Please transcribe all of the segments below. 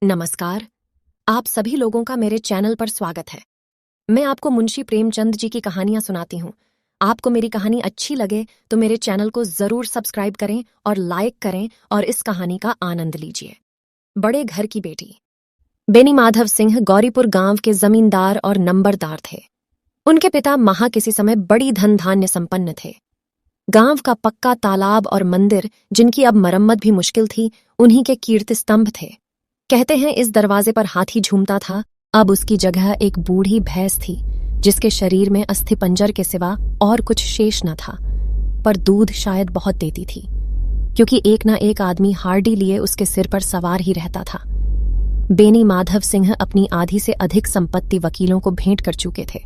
नमस्कार। आप सभी लोगों का मेरे चैनल पर स्वागत है। मैं आपको मुंशी प्रेमचंद जी की कहानियां सुनाती हूँ। आपको मेरी कहानी अच्छी लगे तो मेरे चैनल को जरूर सब्सक्राइब करें और लाइक करें और इस कहानी का आनंद लीजिए। बड़े घर की बेटी। बेनी माधव सिंह गौरीपुर गांव के जमींदार और नंबरदार थे। उनके पिता किसी समय बड़ी धन धान्य संपन्न थे। गांव का पक्का तालाब और मंदिर, जिनकी अब मरम्मत भी मुश्किल थी, उन्हीं के कीर्ति स्तंभ थे। कहते हैं इस दरवाजे पर हाथी झूमता था। अब उसकी जगह एक बूढ़ी भैंस थी, जिसके शरीर में अस्थिपंजर के सिवा और कुछ शेष न था, पर दूध शायद बहुत देती थी, क्योंकि एक ना एक आदमी हार्डी लिए उसके सिर पर सवार ही रहता था। बेनी माधव सिंह अपनी आधी से अधिक संपत्ति वकीलों को भेंट कर चुके थे।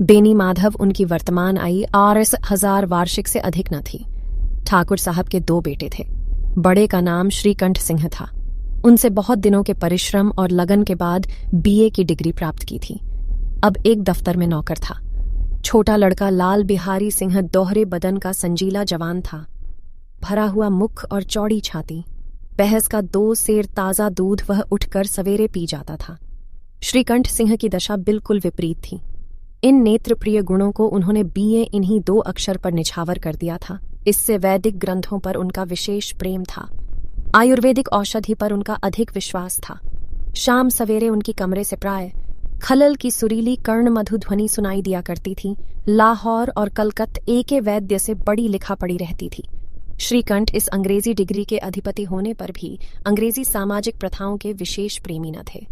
बेनी माधव उनकी वर्तमान आय 8,000 वार्षिक से अधिक न थी। ठाकुर साहब के 2 बेटे थे। बड़े का नाम श्रीकंठ सिंह था। उनसे बहुत दिनों के परिश्रम और लगन के बाद बीए की डिग्री प्राप्त की थी। अब एक दफ्तर में नौकर था। छोटा लड़का लाल बिहारी सिंह दोहरे बदन का संजीला जवान था। भरा हुआ मुख और चौड़ी छाती, भैंस का 2 सेर ताजा दूध वह उठकर सवेरे पी जाता था। श्रीकंठ सिंह की दशा बिल्कुल विपरीत थी। इन नेत्रप्रिय गुणों को उन्होंने बीए इन्हीं 2 अक्षर पर निछावर कर दिया था। इससे वैदिक ग्रंथों पर उनका विशेष प्रेम था। आयुर्वेदिक औषधि पर उनका अधिक विश्वास था। शाम सवेरे उनकी कमरे से प्राय खलल की सुरीली कर्ण मधु ध्वनि सुनाई दिया करती थी। लाहौर और कलकत्ता एके वैद्य से बड़ी लिखा पड़ी रहती थी। श्रीकंठ इस अंग्रेजी डिग्री के अधिपति होने पर भी अंग्रेजी सामाजिक प्रथाओं के विशेष प्रेमी न थे,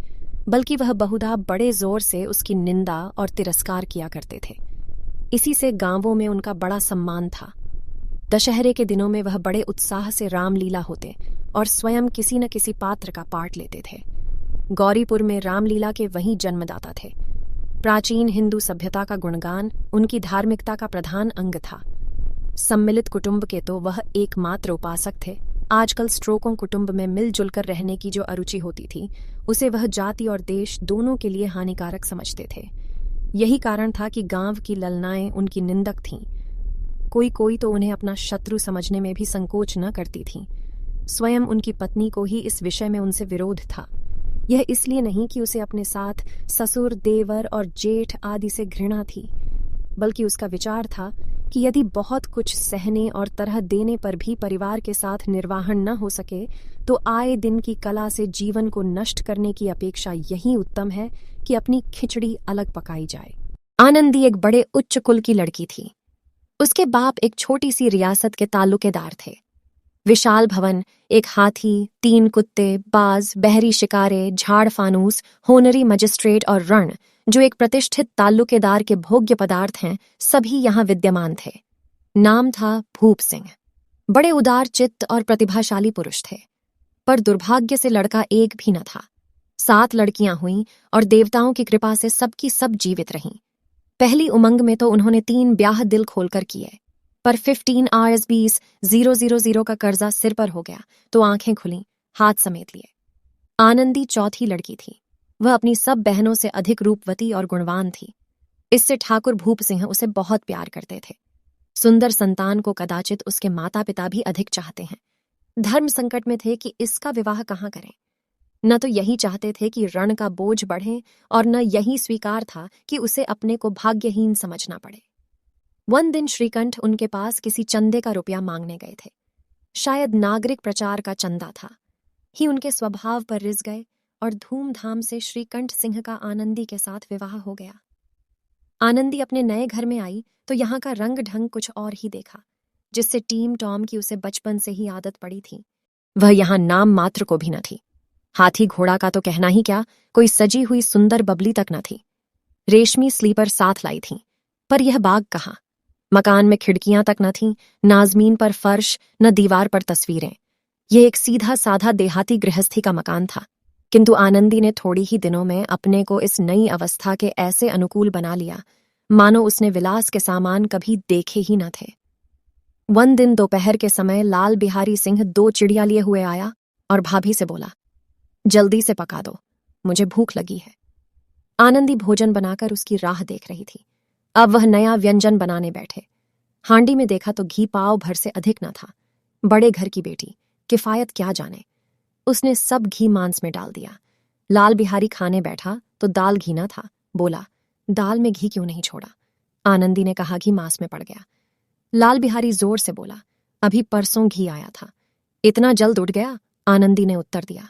बल्कि वह बहुधा बड़े जोर से उसकी निंदा और तिरस्कार किया करते थे। इसी से गांवों में उनका बड़ा सम्मान था। दशहरे के दिनों में वह बड़े उत्साह से रामलीला होते और स्वयं किसी न किसी पात्र का पाठ लेते थे। गौरीपुर में रामलीला के वही जन्मदाता थे। प्राचीन हिंदू सभ्यता का गुणगान उनकी धार्मिकता का प्रधान अंग था। सम्मिलित कुटुंब के तो वह एकमात्र उपासक थे। आजकल स्ट्रोकों कुटुंब में मिलजुल कर रहने की जो अरुचि होती थी, उसे वह जाति और देश दोनों के लिए हानिकारक समझते थे। यही कारण था कि गांव की ललनाएं उनकी निंदक थीं। कोई तो उन्हें अपना शत्रु समझने में भी संकोच न करती थीं। स्वयं उनकी पत्नी को ही इस विषय में उनसे विरोध था। यह इसलिए नहीं कि उसे अपने साथ ससुर, देवर और जेठ आदि से घृणा थी, बल्कि उसका विचार था कि यदि बहुत कुछ सहने और तरह देने पर भी परिवार के साथ निर्वाहन न हो सके, तो आए दिन की कला से जीवन को नष्ट करने की अपेक्षा यही उत्तम है कि अपनी खिचड़ी अलग पकाई जाए। आनंदी एक बड़े उच्च कुल की लड़की थी। उसके बाप एक छोटी सी रियासत के ताल्लुकेदार थे। विशाल भवन, एक हाथी, 3 कुत्ते, बाज, बहरी शिकारे, झाड़ फानूस, होनरी मजिस्ट्रेट और रण, जो एक प्रतिष्ठित ताल्लुकेदार के भोग्य पदार्थ हैं, सभी यहाँ विद्यमान थे। नाम था भूप सिंह। बड़े उदार चित्त और प्रतिभाशाली पुरुष थे, पर दुर्भाग्य से लड़का एक भी न था। 7 लड़कियां हुईं और देवताओं की कृपा से सबकी सब जीवित रहीं। पहली उमंग में तो उन्होंने 3 ब्याह दिल खोलकर किए, पर 15 RS 20,000 का कर्जा सिर पर हो गया तो आंखें खुलीं, हाथ समेट लिए। आनंदी चौथी लड़की थी। वह अपनी सब बहनों से अधिक रूपवती और गुणवान थी। इससे ठाकुर भूप सिंह उसे बहुत प्यार करते थे। सुंदर संतान को कदाचित उसके माता पिता भी अधिक चाहते हैं। धर्म संकट में थे कि इसका विवाह कहाँ करें। न तो यही चाहते थे कि रण का बोझ बढ़े, और न यही स्वीकार था कि उसे अपने को भाग्यहीन समझना पड़े। one दिन श्रीकंठ उनके पास किसी चंदे का रुपया मांगने गए थे। शायद नागरिक प्रचार का चंदा था। ही उनके स्वभाव पर रिझ गए और धूमधाम से श्रीकंठ सिंह का आनंदी के साथ विवाह हो गया। आनंदी अपने नए घर में आई तो यहाँ का रंग ढंग कुछ और ही देखा, जिससे टीम टॉम की उसे बचपन से ही आदत पड़ी थी। वह यहाँ नाम मात्र को भी न थी। हाथी घोड़ा का तो कहना ही क्या, कोई सजी हुई सुंदर बबली तक न थी। रेशमी स्लीपर साथ लाई थी, पर यह बाग कहाँ। मकान में खिड़कियां तक न थीं, नाजमीन पर फर्श, न दीवार पर तस्वीरें। यह एक सीधा साधा देहाती गृहस्थी का मकान था, किंतु आनंदी ने थोड़ी ही दिनों में अपने को इस नई अवस्था के ऐसे अनुकूल बना लिया, मानो उसने विलास के सामान कभी देखे ही न थे। one दिन दोपहर के समय लाल बिहारी सिंह 2 चिड़िया लिए हुए आया और भाभी से बोला, जल्दी से पका दो, मुझे भूख लगी है। आनंदी भोजन बनाकर उसकी राह देख रही थी। अब वह नया व्यंजन बनाने बैठे। हांडी में देखा तो घी पाव भर से अधिक न था। बड़े घर की बेटी, किफायत क्या जाने। उसने सब घी मांस में डाल दिया। लाल बिहारी खाने बैठा तो दाल घी न था। बोला, दाल में घी क्यों नहीं छोड़ा? आनंदी ने कहा, घी मांस में पड़ गया। लाल बिहारी जोर से बोला, अभी परसों घी आया था, इतना जल्द उठ गया? आनंदी ने उत्तर दिया,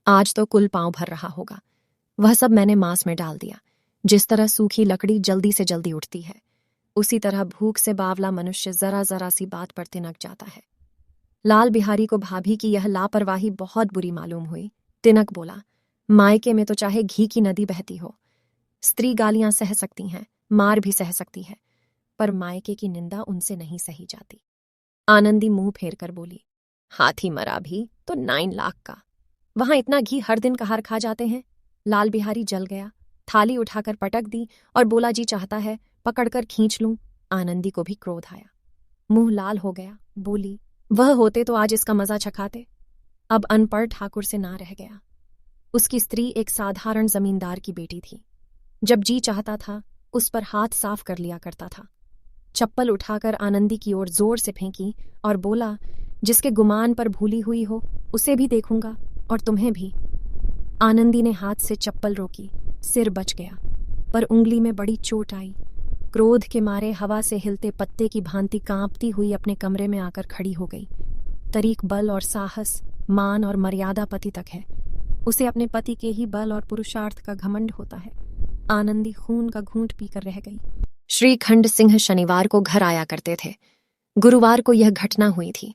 आज तो कुल पांव भर रहा होगा। वह सब मैंने मांस में डाल दिया। जिस तरह सूखी लकड़ी जल्दी से जल्दी उठती है, उसी तरह भूख से बावला मनुष्य जरा जरा सी बात पर तिनक जाता है। लाल बिहारी को भाभी की यह लापरवाही बहुत बुरी मालूम हुई। तिनक बोला, मायके में तो चाहे घी की नदी बहती हो, स्त्री गालियां सह सकती हैं, मार भी सह सकती है, पर मायके की निंदा उनसे नहीं सही जाती। आनंदी मुंह फेर कर बोली, हाथी मरा भी तो 9 लाख का, वहां इतना घी हर दिन कहार खा जाते हैं? लाल बिहारी जल गया, थाली उठाकर पटक दी और बोला, जी चाहता है पकड़कर खींच लूं। आनंदी को भी क्रोध आया, मुंह लाल हो गया। बोली, वह होते तो आज इसका मजा चखाते। अब अनपढ़ ठाकुर से ना रह गया। उसकी स्त्री एक साधारण जमींदार की बेटी थी। जब जी चाहता था उस पर हाथ साफ कर लिया करता था। चप्पल उठाकर आनंदी की ओर जोर से फेंकी और बोला, जिसके गुमान पर भूली हुई हो उसे भी देखूंगा और तुम्हें भी। आनंदी ने हाथ से चप्पल रोकी, सिर बच गया, पर उंगली में बड़ी चोट आई। क्रोध के मारे हवा से हिलते पत्ते की भांति कांपती हुई अपने कमरे में आकर खड़ी हो गई। तरीक बल और साहस, मान और मर्यादा पति तक है। उसे अपने पति के ही बल और पुरुषार्थ का घमंड होता है। आनंदी खून का घूंट पीकर रह गई। श्रीखंड सिंह शनिवार को घर आया करते थे। गुरुवार को यह घटना हुई थी।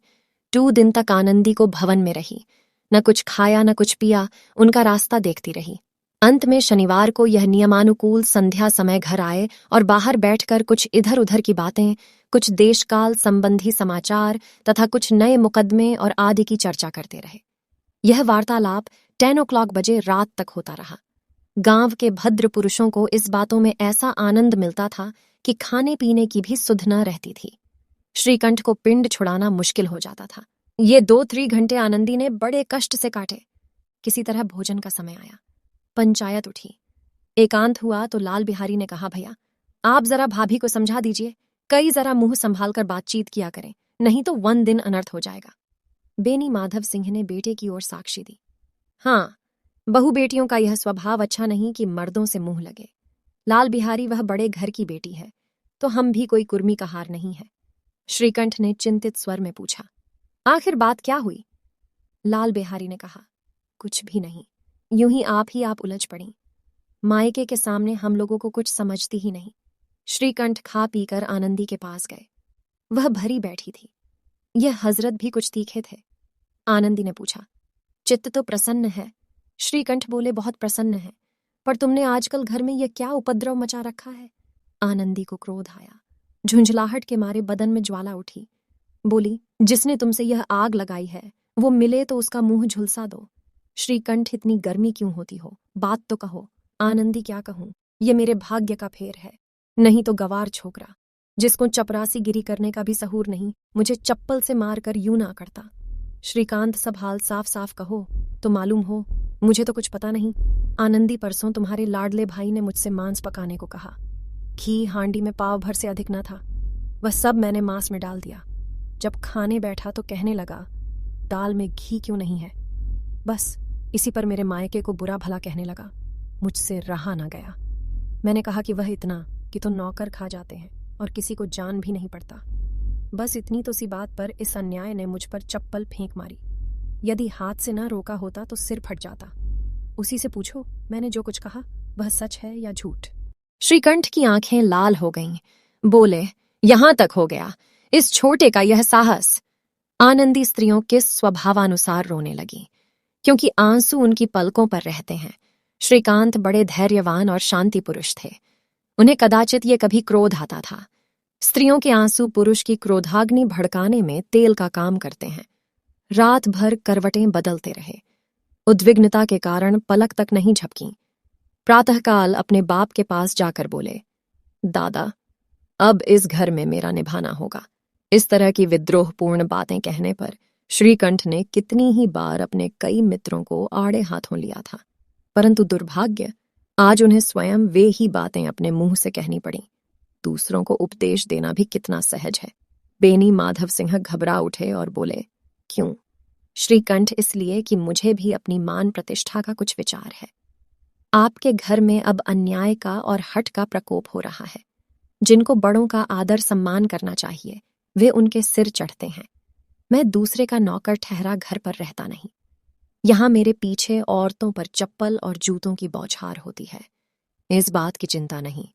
2 दिन तक आनंदी को भवन में रही, न कुछ खाया न कुछ पिया, उनका रास्ता देखती रही। अंत में शनिवार को यह नियमानुकूल संध्या समय घर आए और बाहर बैठकर कुछ इधर उधर की बातें, कुछ देशकाल संबंधी समाचार तथा कुछ नए मुकदमे और आदि की चर्चा करते रहे। यह वार्तालाप 10 o'clock बजे रात तक होता रहा। गांव के भद्र पुरुषों को इस बातों में ऐसा आनंद मिलता था कि खाने पीने की भी सुध न रहती थी। श्रीकंठ को पिंड छुड़ाना मुश्किल हो जाता था। ये 2-3 घंटे आनंदी ने बड़े कष्ट से काटे। किसी तरह भोजन का समय आया। पंचायत उठी। एकांत हुआ तो लाल बिहारी ने कहा, भैया आप जरा भाभी को समझा दीजिए, कई जरा मुंह संभाल कर बातचीत किया करें, नहीं तो 1 दिन अनर्थ हो जाएगा। बेनी माधव सिंह ने बेटे की ओर साक्षी दी। हाँ, बहू बेटियों का यह स्वभाव अच्छा नहीं कि मर्दों से मुंह लगे। लाल बिहारी वह बड़े घर की बेटी है, तो हम भी कोई कुर्मी का हार नहीं है। श्रीकंठ ने चिंतित स्वर में पूछा, आखिर बात क्या हुई? लाल बिहारी ने कहा, कुछ भी नहीं, यूं ही आप उलझ पड़ी। मायके के सामने हम लोगों को कुछ समझती ही नहीं। श्रीकंठ खा पीकर आनंदी के पास गए। वह भरी बैठी थी। यह हजरत भी कुछ तीखे थे। आनंदी ने पूछा, चित्त तो प्रसन्न है? श्रीकंठ बोले, बहुत प्रसन्न है, पर तुमने आजकल घर में यह क्या उपद्रव मचा रखा है? आनंदी को क्रोध आया। झुंझलाहट के मारे बदन में ज्वाला उठी। बोली, जिसने तुमसे यह आग लगाई है वो मिले तो उसका मुंह झुलसा दो। श्रीकंठ, इतनी गर्मी क्यों होती हो? बात तो कहो। आनंदी, क्या कहूं, ये मेरे भाग्य का फेर है, नहीं तो गवार छोकरा जिसको चपरासी गिरी करने का भी सहूर नहीं, मुझे चप्पल से मारकर यूं ना करता। श्रीकांत, सब हाल साफ साफ कहो तो मालूम हो, मुझे तो कुछ पता नहीं। आनंदी, परसों तुम्हारे लाडले भाई ने मुझसे मांस पकाने को कहा। घी हांडी में पाव भर से अधिक न था, वह सब मैंने मांस में डाल दिया। जब खाने बैठा तो कहने लगा, दाल में घी क्यों नहीं है? बस इसी पर मेरे मायके को बुरा भला कहने लगा। मुझसे रहा ना गया। मैंने कहा कि वह इतना कि तो नौकर खा जाते हैं और किसी को जान भी नहीं पड़ता। बस इतनी तो सी बात पर इस अन्याय ने मुझ पर चप्पल फेंक मारी। यदि हाथ से ना रोका होता तो सिर फट जाता। उसी से पूछो मैंने जो कुछ कहा वह सच है या झूठ। श्रीकंठ की आंखें लाल हो गईं। बोले, यहां तक हो गया, इस छोटे का यह साहस। आनंदी स्त्रियों के स्वभावानुसार रोने लगी, क्योंकि आंसू उनकी पलकों पर रहते हैं। श्रीकांत बड़े धैर्यवान और शांति पुरुष थे। उन्हें कदाचित ये कभी क्रोध आता था। स्त्रियों के आंसू पुरुष की क्रोधाग्नि भड़काने में तेल का काम करते हैं। रात भर करवटें बदलते रहे। उद्विग्नता के कारण पलक तक नहीं झपकी। प्रातःकाल अपने बाप के पास जाकर बोले, दादा, अब इस घर में मेरा निभाना होगा। इस तरह की विद्रोहपूर्ण बातें कहने पर श्रीकंठ ने कितनी ही बार अपने कई मित्रों को आड़े हाथों लिया था, परंतु दुर्भाग्य आज उन्हें स्वयं वे ही बातें अपने मुंह से कहनी पड़ी। दूसरों को उपदेश देना भी कितना सहज है। बेनी माधव सिंह घबरा उठे और बोले, क्यों, श्रीकंठ, इसलिए कि मुझे भी अपनी मान प्रतिष्ठा का कुछ विचार है। आपके घर में अब अन्याय का और हठ का प्रकोप हो रहा है। जिनको बड़ों का आदर सम्मान करना चाहिए, वे उनके सिर चढ़ते हैं। मैं दूसरे का नौकर ठहरा घर पर रहता नहीं। यहाँ मेरे पीछे औरतों पर चप्पल और जूतों की बौछार होती है। इस बात की चिंता नहीं।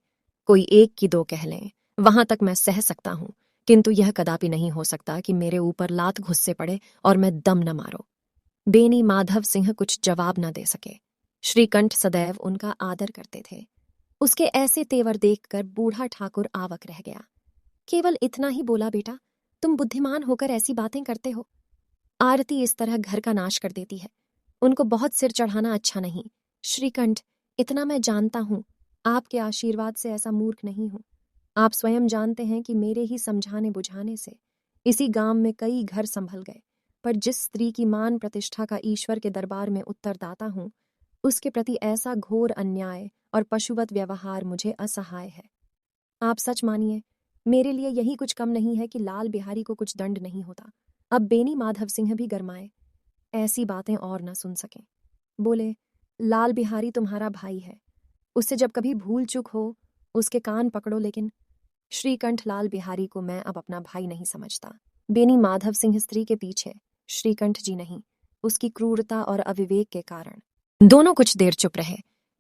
कोई एक की दो कह लें, वहां तक मैं सह सकता हूं, किंतु यह कदापि नहीं हो सकता कि मेरे ऊपर लात घुस्से पड़े और मैं दम न मारो। बेनी माधव सिंह कुछ जवाब न दे सके। श्रीकंठ सदैव उनका आदर करते थे। उसके ऐसे तेवर देखकर बूढ़ा ठाकुर आवक रह गया। केवल इतना ही बोला, बेटा, तुम बुद्धिमान होकर ऐसी बातें करते हो। आरती इस तरह घर का नाश कर देती है। उनको बहुत सिर चढ़ाना अच्छा नहीं। श्रीकंठ, इतना मैं जानता हूं, आपके आशीर्वाद से ऐसा मूर्ख नहीं हूं। आप स्वयं जानते हैं कि मेरे ही समझाने बुझाने से इसी गांव में कई घर संभल गए, पर जिस स्त्री की मान प्रतिष्ठा का ईश्वर के दरबार में उत्तरदाता हूं, उसके प्रति ऐसा घोर अन्याय और पशुवत व्यवहार मुझे असहाय है। आप सच मानिए, मेरे लिए यही कुछ कम नहीं है कि लाल बिहारी को कुछ दंड नहीं होता। अब बेनी माधव सिंह भी गरमाए, ऐसी बातें और न सुन सकें। बोले, लाल बिहारी तुम्हारा भाई है, उससे जब कभी भूल चूक हो उसके कान पकड़ो, लेकिन श्रीकंठ, लाल बिहारी को मैं अब अपना भाई नहीं समझता। बेनी माधव सिंह स्त्री के पीछे, श्रीकंठ जी नहीं, उसकी क्रूरता और अविवेक के कारण। दोनों कुछ देर चुप रहे।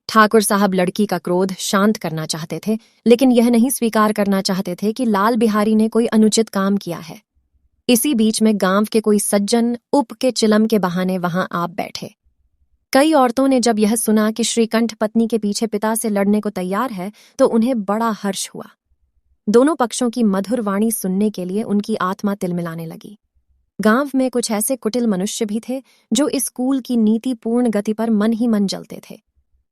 ठाकुर साहब लड़की का क्रोध शांत करना चाहते थे, लेकिन यह नहीं स्वीकार करना चाहते थे कि लाल बिहारी ने कोई अनुचित काम किया है। इसी बीच में गांव के कोई सज्जन उप के चिलम के बहाने वहां आप बैठे। कई औरतों ने जब यह सुना कि श्रीकंठ पत्नी के पीछे पिता से लड़ने को तैयार है, तो उन्हें बड़ा हर्ष हुआ। दोनों पक्षों की मधुर वाणी सुनने के लिए उनकी आत्मा तिलमिलाने लगी। गांव में कुछ ऐसे कुटिल मनुष्य भी थे जो इस कूल की नीतिपूर्ण गति पर मन ही मन जलते थे।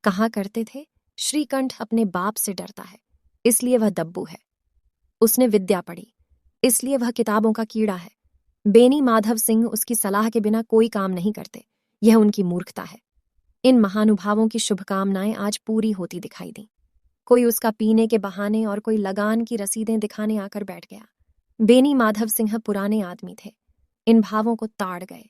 कहा करते थे, श्रीकंठ अपने बाप से डरता है, इसलिए वह दब्बू है। उसने विद्या पढ़ी, इसलिए वह किताबों का कीड़ा है। बेनी माधव सिंह उसकी सलाह के बिना कोई काम नहीं करते, यह उनकी मूर्खता है। इन महानुभावों की शुभकामनाएं आज पूरी होती दिखाई दी। कोई उसका पीने के बहाने और कोई लगान की रसीदें दिखाने आकर बैठ गया। बेनी माधव सिंह पुराने आदमी थे, इन भावों को ताड़ गए।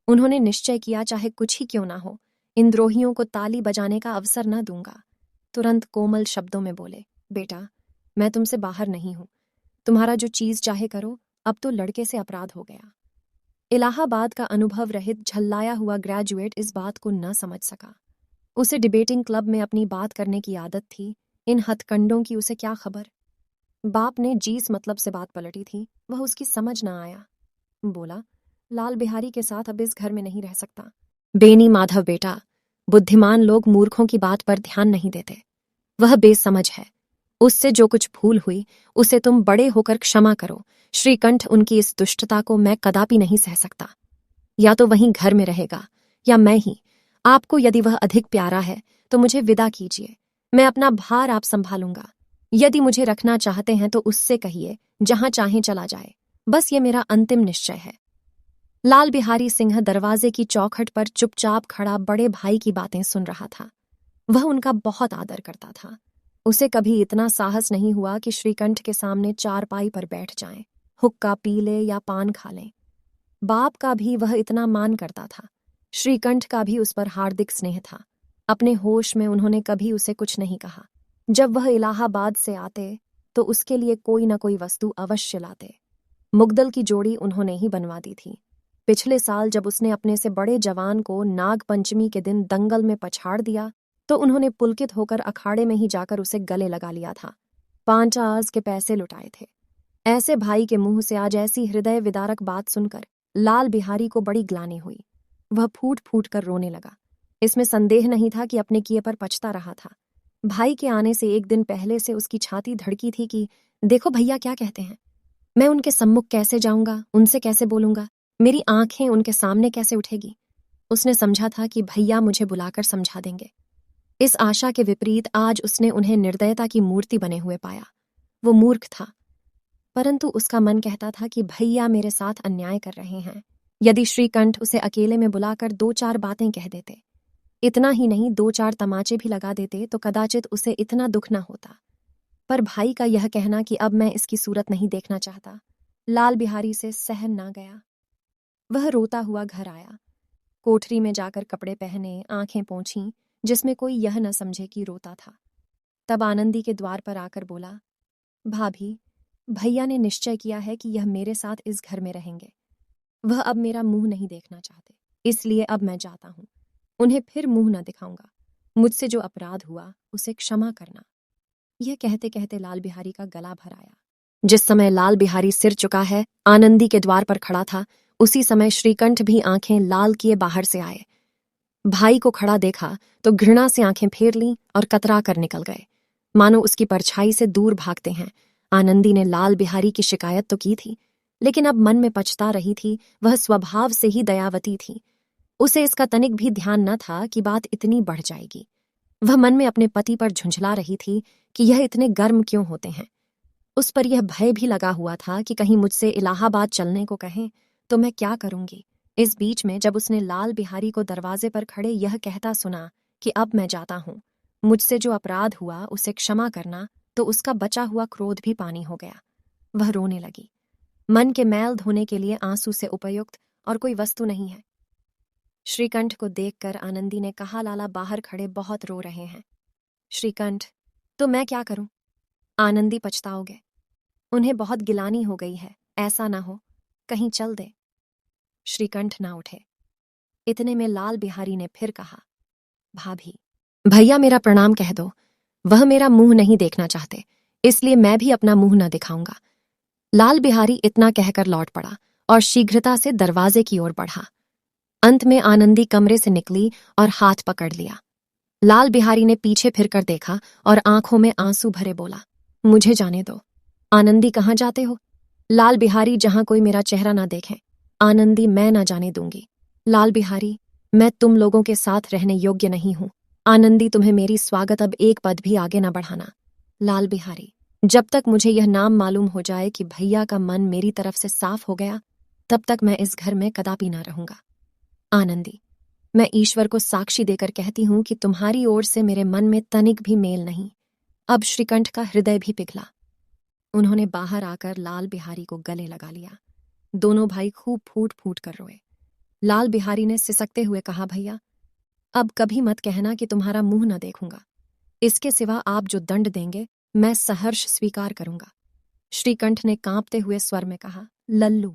उन्होंने निश्चय किया, चाहे कुछ ही क्यों ना हो, इन द्रोहियों को ताली बजाने का अवसर न दूंगा। तुरंत कोमल शब्दों में बोले, बेटा, मैं तुमसे बाहर नहीं हूं, तुम्हारा जो चीज चाहे करो, अब तो लड़के से अपराध हो गया। इलाहाबाद का अनुभव रहित झल्लाया हुआ ग्रेजुएट इस बात को न समझ सका। उसे डिबेटिंग क्लब में अपनी बात करने की आदत थी, इन हथकंडों की उसे क्या खबर। बाप ने जीस मतलब से बात पलटी थी, वह उसकी समझ न आया। बोला, लाल बिहारी के साथ अब इस घर में नहीं रह सकता। बेनी माधव बेटा, बुद्धिमान लोग मूर्खों की बात पर ध्यान नहीं देते। वह बेसमझ है, उससे जो कुछ भूल हुई उसे तुम बड़े होकर क्षमा करो। श्रीकंठ, उनकी इस दुष्टता को मैं कदापि नहीं सह सकता। या तो वहीं घर में रहेगा या मैं ही। आपको यदि वह अधिक प्यारा है तो मुझे विदा कीजिए, मैं अपना भार आप संभालूंगा। यदि मुझे रखना चाहते हैं तो उससे कहिए, जहां चाहे चला जाए। बस ये मेरा अंतिम निश्चय है। लाल बिहारी सिंह दरवाजे की चौखट पर चुपचाप खड़ा बड़े भाई की बातें सुन रहा था। वह उनका बहुत आदर करता था। उसे कभी इतना साहस नहीं हुआ कि श्रीकंठ के सामने चारपाई पर बैठ जाएं, हुक्का पी ले या पान खा लें। बाप का भी वह इतना मान करता था। श्रीकंठ का भी उस पर हार्दिक स्नेह था। अपने होश में उन्होंने कभी उसे कुछ नहीं कहा। जब वह इलाहाबाद से आते तो उसके लिए कोई न कोई वस्तु अवश्य लाते। मुग्दल की जोड़ी उन्होंने ही बनवा दी थी। पिछले साल जब उसने अपने से बड़े जवान को नाग पंचमी के दिन दंगल में पछाड़ दिया, तो उन्होंने पुलकित होकर अखाड़े में ही जाकर उसे गले लगा लिया था। 5 आज के पैसे लुटाए थे। ऐसे भाई के मुंह से आज ऐसी हृदय विदारक बात सुनकर लाल बिहारी को बड़ी ग्लानि हुई। वह फूट फूट कर रोने लगा। इसमें संदेह नहीं था कि अपने किए पर पछता रहा था। भाई के आने से एक दिन पहले से उसकी छाती धड़की थी कि देखो भैया क्या कहते हैं, मैं उनके सम्मुख कैसे जाऊंगा, उनसे कैसे बोलूंगा, मेरी आंखें उनके सामने कैसे उठेगी। उसने समझा था कि भैया मुझे बुलाकर समझा देंगे। इस आशा के विपरीत आज उसने उन्हें निर्दयता की मूर्ति बने हुए पाया। वो मूर्ख था, परंतु उसका मन कहता था कि भैया मेरे साथ अन्याय कर रहे हैं। यदि श्रीकंठ उसे अकेले में बुलाकर 2-4 बातें कह देते, इतना ही नहीं 2-4 तमाचे भी लगा देते, तो कदाचित उसे इतना दुख न होता। पर भाई का यह कहना कि अब मैं इसकी सूरत नहीं देखना चाहता, लाल बिहारी से सहन ना गया। वह रोता हुआ घर आया। कोठरी में जाकर कपड़े पहने, आंखें पोंछीं, जिसमें कोई यह न समझे कि रोता था। तब आनंदी के द्वार पर आकर बोला, भाभी, भैया ने निश्चय किया है कि यह मेरे साथ इस घर में रहेंगे। वह अब मेरा मुंह नहीं देखना चाहते, इसलिए अब मैं जाता हूं। उन्हें फिर मुंह न दिखाऊंगा। मुझसे जो अपराध हुआ उसे क्षमा करना। यह कहते कहते लाल बिहारी का गला भर आया। जिस समय लाल बिहारी सिर चुका है आनंदी के द्वार पर खड़ा था, उसी समय श्रीकंठ भी आंखें लाल किए बाहर से आए। भाई को खड़ा देखा तो घृणा से आंखें फेर लीं और कतरा कर निकल गए, मानो उसकी परछाई से दूर भागते हैं। आनंदी ने लाल बिहारी की शिकायत तो की थी, लेकिन अब मन में पछता रही थी। वह स्वभाव से ही दयावती थी। उसे इसका तनिक भी ध्यान न था कि बात इतनी बढ़ जाएगी। वह मन में अपने पति पर झुंझला रही थी कि यह इतने गर्म क्यों होते हैं। उस पर यह भय भी लगा हुआ था कि कहीं मुझसे इलाहाबाद चलने को कहें तो मैं क्या करूंगी। इस बीच में जब उसने लाल बिहारी को दरवाजे पर खड़े यह कहता सुना कि अब मैं जाता हूं, मुझसे जो अपराध हुआ उसे क्षमा करना, तो उसका बचा हुआ क्रोध भी पानी हो गया। वह रोने लगी। मन के मैल धोने के लिए आंसू से उपयुक्त और कोई वस्तु नहीं है। श्रीकंठ को देखकर आनंदी ने कहा, लाला बाहर खड़े बहुत रो रहे हैं। श्रीकंठ, तो मैं क्या करूं? आनंदी, पछताओगे। उन्हें बहुत गिलानी हो गई है, ऐसा ना हो कहीं चल दे। श्रीकंठ ना उठे। इतने में लाल बिहारी ने फिर कहा, भाभी, भैया मेरा प्रणाम कह दो। वह मेरा मुंह नहीं देखना चाहते, इसलिए मैं भी अपना मुंह न दिखाऊंगा। लाल बिहारी इतना कहकर लौट पड़ा और शीघ्रता से दरवाजे की ओर बढ़ा। अंत में आनंदी कमरे से निकली और हाथ पकड़ लिया। लाल बिहारी ने पीछे फिरकर देखा और आंखों में आंसू भरे बोला, मुझे जाने दो। आनंदी, कहाँ जाते हो? लाल बिहारी, जहां कोई मेरा चेहरा ना देखे। आनंदी, मैं ना जाने दूंगी। लाल बिहारी, मैं तुम लोगों के साथ रहने योग्य नहीं हूं। आनंदी, तुम्हें मेरी स्वागत अब एक पद भी आगे ना बढ़ाना। लाल बिहारी, जब तक मुझे यह नाम मालूम हो जाए कि भैया का मन मेरी तरफ से साफ हो गया, तब तक मैं इस घर में कदापि ना रहूंगा। आनंदी, मैं ईश्वर को साक्षी देकर कहती हूं कि तुम्हारी ओर से मेरे मन में तनिक भी मेल नहीं। अब श्रीकंठ का हृदय भी पिघला। उन्होंने बाहर आकर लाल बिहारी को गले लगा लिया। दोनों भाई खूब फूट फूट कर रोए। लाल बिहारी ने सिसकते हुए कहा, भैया, अब कभी मत कहना कि तुम्हारा मुंह न देखूंगा। इसके सिवा आप जो दंड देंगे मैं सहर्ष स्वीकार करूंगा। श्रीकंठ ने कांपते हुए स्वर में कहा, लल्लू,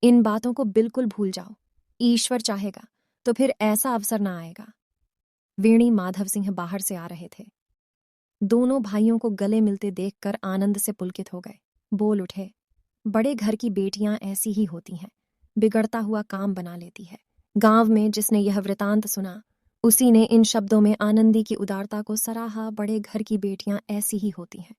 इन बातों को बिल्कुल भूल जाओ। ईश्वर चाहेगा तो फिर ऐसा अवसर ना आएगा। वेणी माधव सिंह बाहर से आ रहे थे। दोनों भाइयों को गले मिलते देखकर आनंद से पुलकित हो गए। बोल उठे, बड़े घर की बेटियां ऐसी ही होती हैं, बिगड़ता हुआ काम बना लेती है। गांव में जिसने यह वृतांत सुना, उसी ने इन शब्दों में आनंदी की उदारता को सराहा। बड़े घर की बेटियां ऐसी ही होती हैं।